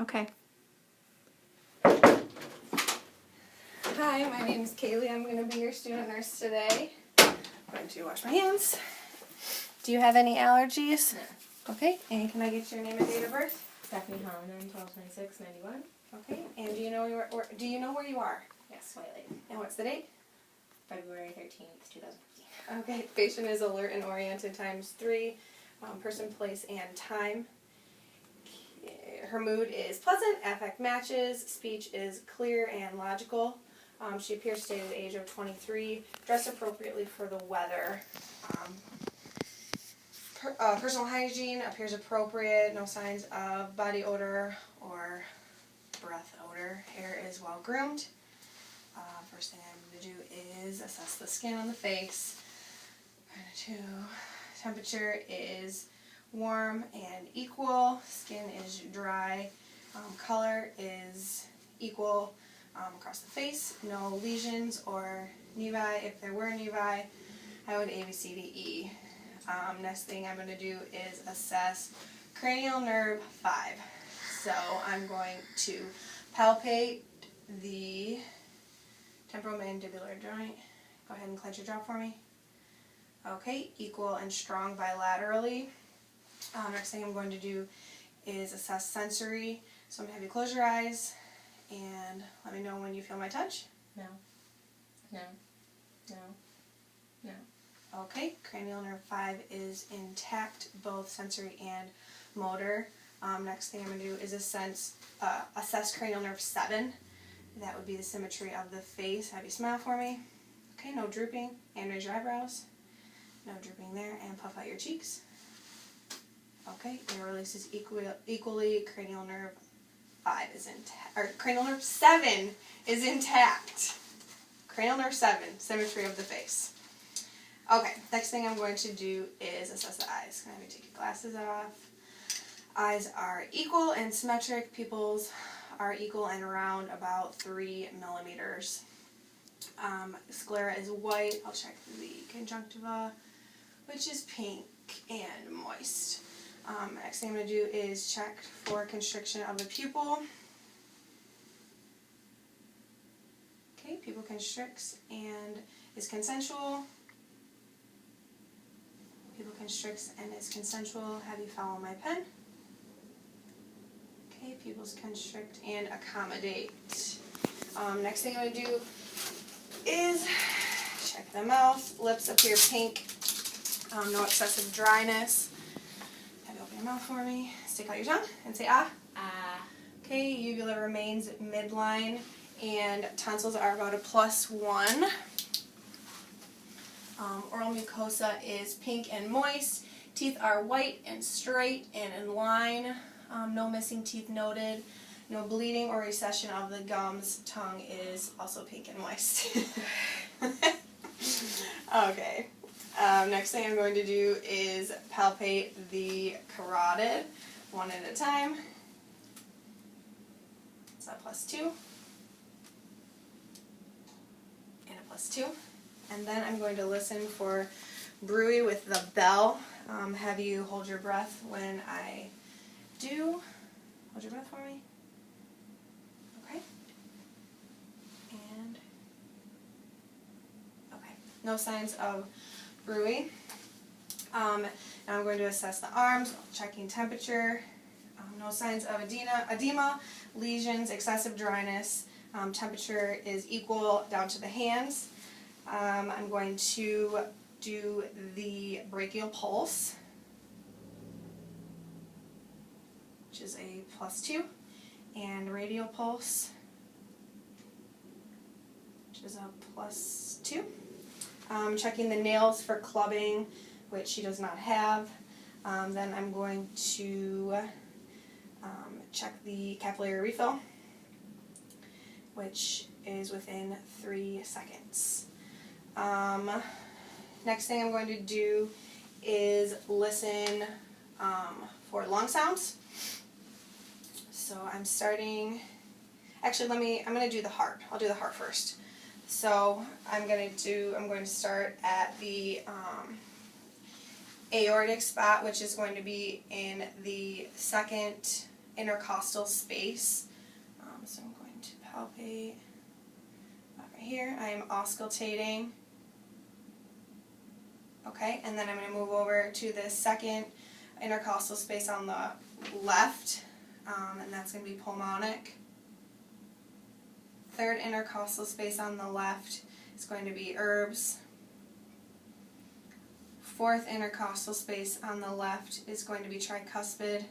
Okay. Hi, my name is Kaylee. I'm going to be your student nurse today. I'm going to wash my hands. Do you have any allergies? No. Okay, and can I get your name and date of birth? Stephanie Hollinan, 12/26/91. Okay, and do you know where you are? Yes, White Lake. And what's the date? February 13th, 2015. Okay, patient is alert and oriented ×3, person, place, and time. Her mood is pleasant, affect matches, speech is clear and logical. She appears to stay at the age of 23, dressed appropriately for the weather. Personal hygiene appears appropriate, no signs of body odor or breath odor. Hair is well groomed. First thing I'm going to do is assess the skin on the face. Temperature is warm and equal. Skin is dry. Color is equal across the face. No lesions or nevi. If there were nevi, I would A, B, C, D, E. Next thing I'm going to do is assess cranial nerve 5. So I'm going to palpate the temporomandibular joint. Go ahead and clench your jaw for me. Okay, equal and strong bilaterally. Next thing I'm going to do is assess sensory. So I'm going to have you close your eyes and let me know when you feel my touch. No. No. No. No. Okay, cranial nerve 5 is intact, both sensory and motor. Next thing I'm going to do is assess cranial nerve 7. That would be the symmetry of the face. Have you smile for me. Okay, no drooping, and raise your eyebrows. No drooping there, and puff out your cheeks. Okay, air releases equally. Cranial nerve 5 is intact, or cranial nerve 7 is intact. Cranial nerve 7, symmetry of the face. Okay, next thing I'm going to do is assess the eyes. Can I have you take your glasses off? Eyes are equal and symmetric. Pupils are equal and round, about 3 millimeters. Sclera is white. I'll check the conjunctiva, which is pink and moist. Next thing I'm going to do is check for constriction of the pupil. Okay, pupil constricts and is consensual. Pupil constricts and is consensual. Have you follow my pen? Okay, pupils constrict and accommodate. Next thing I'm going to do is check the mouth. Lips appear pink. No excessive dryness. Have you open your mouth for me. Stick out your tongue and say ah. Ah. Okay, uvula remains midline and tonsils are about a +1. Oral mucosa is pink and moist. Teeth are white and straight and in line. No missing teeth noted. No bleeding or recession of the gums. Tongue is also pink and moist. Okay. Next thing I'm going to do is palpate the carotid, one at a time. It's a +2. And a +2. And then I'm going to listen for bruit with the bell. Have you hold your breath when I do. Hold your breath for me. Okay. And okay. No signs of bruit. Now I'm going to assess the arms, checking temperature. No signs of edema, lesions, excessive dryness. Temperature is equal down to the hands. I'm going to do the brachial pulse, which is a +2, and radial pulse, which is a +2. Checking the nails for clubbing, which she does not have. Then I'm going to check the capillary refill, which is within 3 seconds. Next thing I'm going to do is listen for lung sounds. So I'm starting, actually I'm going to do the heart. I'll do the heart first. So I'm going to start at the aortic spot, which is going to be in the second intercostal space. So I'm going to palpate right here. I am auscultating. Okay, and then I'm going to move over to the second intercostal space on the left, and that's going to be pulmonic. Third intercostal space on the left is going to be herbs. Fourth intercostal space on the left is going to be tricuspid.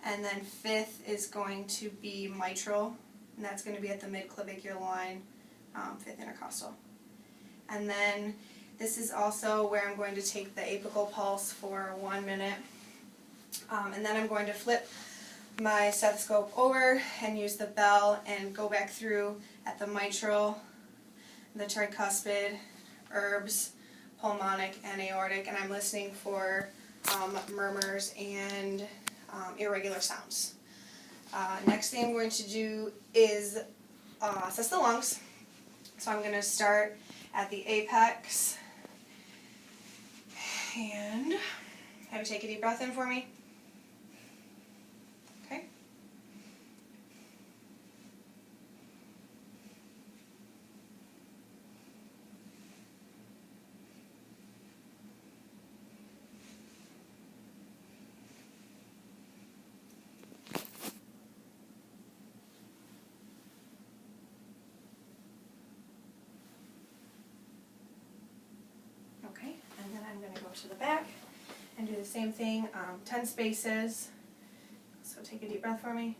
And then fifth is going to be mitral, and that's going to be at the midclavicular line, fifth intercostal. And then this is also where I'm going to take the apical pulse for 1 minute. And then I'm going to flip my stethoscope over and use the bell and go back through at the mitral, the tricuspid, herbs, pulmonic, and aortic, and I'm listening for murmurs and irregular sounds. Next thing I'm going to do is assess the lungs. So I'm going to start at the apex and have you take a deep breath in for me. Okay. Okay, and then I'm going to go to the back and do the same thing, 10 spaces. So take a deep breath for me.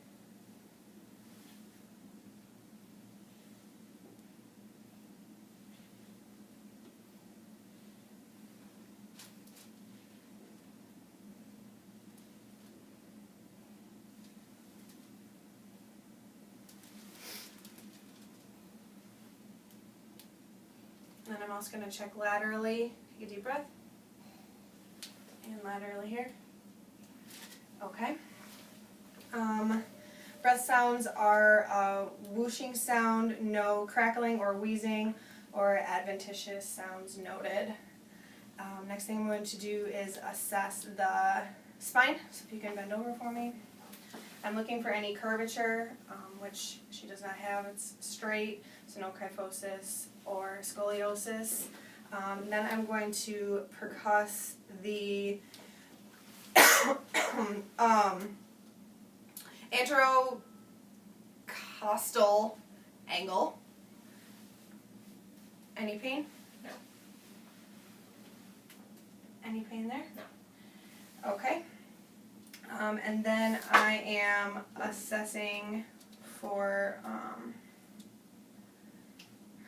And then I'm also going to check laterally. Take a deep breath. And laterally here. Okay. Breath sounds are whooshing sound, no crackling or wheezing, or adventitious sounds noted. Next thing I'm going to do is assess the spine. So if you can bend over for me. I'm looking for any curvature, which she does not have. It's straight, so no kyphosis or scoliosis. Then I'm going to percuss the anterocostal angle. Any pain? No. Any pain there? No. Okay. And then I am assessing for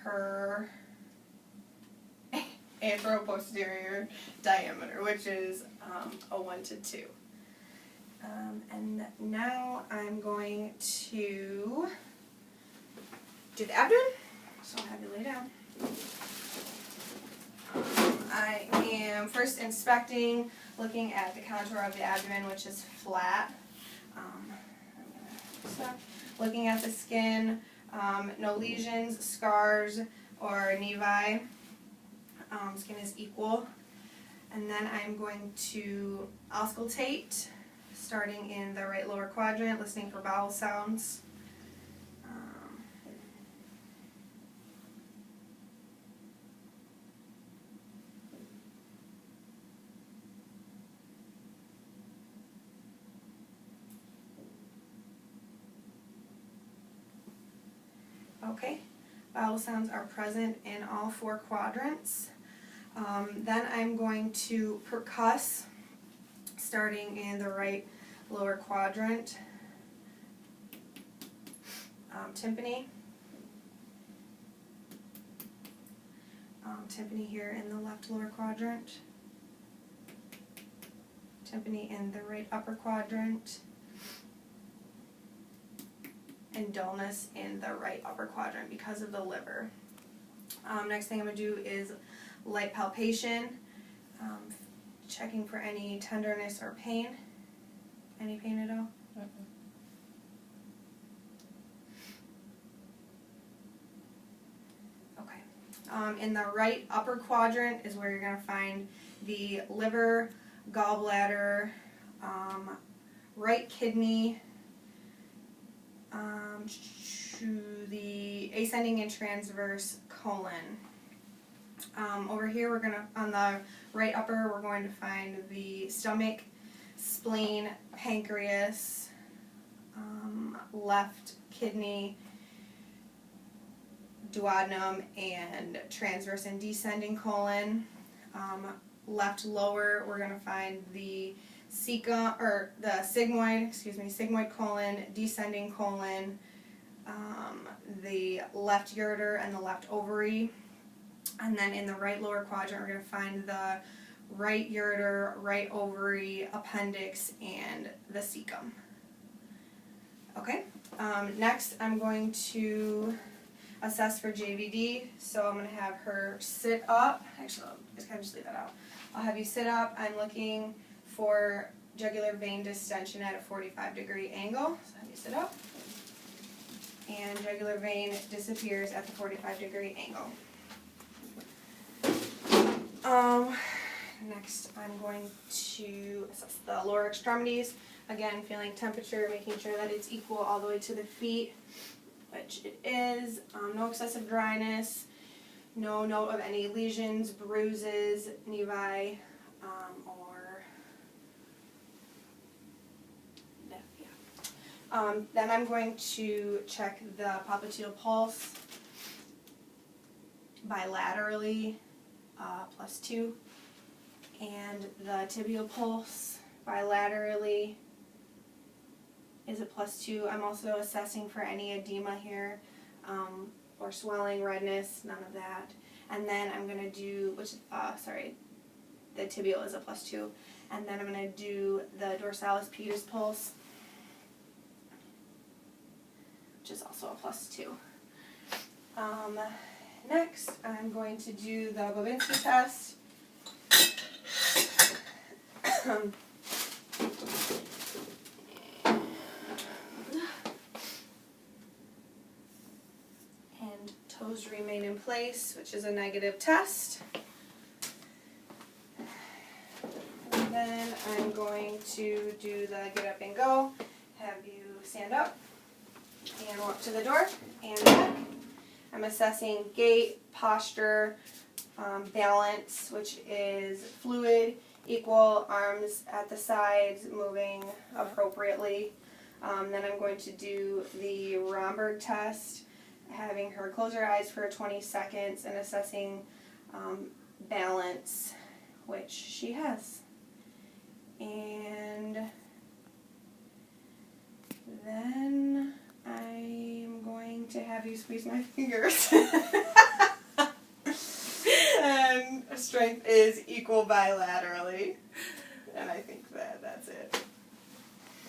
her anteroposterior diameter, which is a 1 to 2. And now I'm going to do the abdomen, so I'll have you lay down. I am first inspecting, looking at the contour of the abdomen, which is flat. Looking at the skin, no lesions, scars, or nevi. Skin is equal. And then I'm going to auscultate, starting in the right lower quadrant, listening for vowel sounds. Okay, vowel sounds are present in all 4 quadrants. Then I'm going to percuss, starting in the right lower quadrant, tympani. Tympani here in the left lower quadrant. Tympani in the right upper quadrant. And dullness in the right upper quadrant because of the liver. Next thing I'm going to do is light palpation, checking for any tenderness or pain. Any pain at all? Okay. In the right upper quadrant is where you're going to find the liver, gallbladder, right kidney to the ascending and transverse colon. Over here we're going to, on the right upper, we're going to find the stomach, spleen, pancreas, left kidney, duodenum, and transverse and descending colon. Left lower, we're going to find the cecum, or the sigmoid colon, descending colon, the left ureter, and the left ovary. And then in the right lower quadrant, we're going to find the right ureter, right ovary, appendix, and the cecum. Okay, next I'm going to assess for JVD. So I'm going to have her sit up. Actually, I'll just leave that out. I'll have you sit up. I'm looking for jugular vein distension at a 45-degree angle. So have you sit up. And jugular vein disappears at the 45-degree angle. Next, I'm going to assess the lower extremities. Again, feeling temperature, making sure that it's equal all the way to the feet, which it is. No excessive dryness, no note of any lesions, bruises, nevi, or yeah. Then I'm going to check the popliteal pulse bilaterally, +2, and the tibial pulse bilaterally is a +2. I'm also assessing for any edema here, or swelling, redness, none of that. And then I'm going to do, the tibial is a +2. And then I'm going to do the dorsalis pedis pulse, which is also a +2. Next, I'm going to do the Babinski test. And toes remain in place, which is a negative test. And then I'm going to do the get up and go. Have you stand up and walk to the door and back. I'm assessing gait, posture, balance, which is fluid, equal, arms at the sides, moving appropriately. Then I'm going to do the Romberg test, having her close her eyes for 20 seconds and assessing balance, which she has. And then I'm going to have you squeeze my fingers. And strength is equal bilaterally.